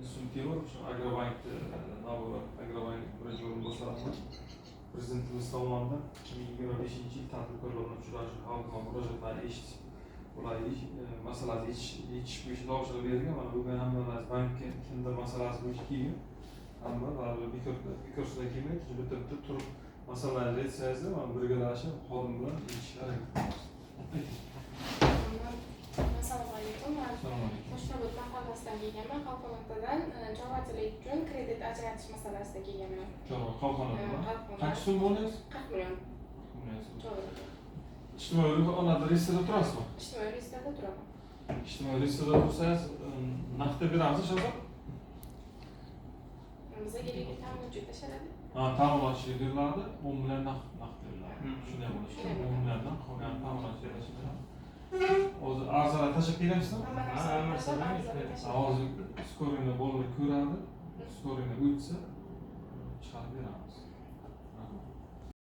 Sumtiyor, şu Agrobank, Agrobank proje orunboşlarından Prezidentimiz tomonidan 2025 yil tadbirkorlarni uchrashuv xalqaro murojaatlarni eshitib, ularni masalasi yechish bo'yicha topshiriq bergan. Mana bugun hammalari bankka kimdir masalasi bo'yicha kelgan. Hamma bekorchilar kelmaydi, bitta turib masalalarni retsiyasida mana birgalashib xodim bilan yechishlar Assalomu alaykum. Toshkent mahallasidan kelganman. Qalqonotadan chorvachilik uchun kredit ajratish masalasida kelganman. Qalqonotadan. Qancha so'm bo'lyapti? 40 million. Ijtimoiy xonada reyestrda turasizmi? Ijtimoiy reyestrda turaman. Ijtimoiy reyestrda tursangiz, naqdda beramiz shahar? Bizga kerakli ta'minotchi tashlanadi. Ha, ta'minotchiga beriladi, 10 million naqd beriladi. Shunday bo'lishi kerak. 10 milliondan qolgan ta'minotchiga tashlanadi. Hozir arzalar tashlab kelamizmi? Hozir skoringni bo'lib ko'radi. Skoringni o'tsa chiqarib beramiz.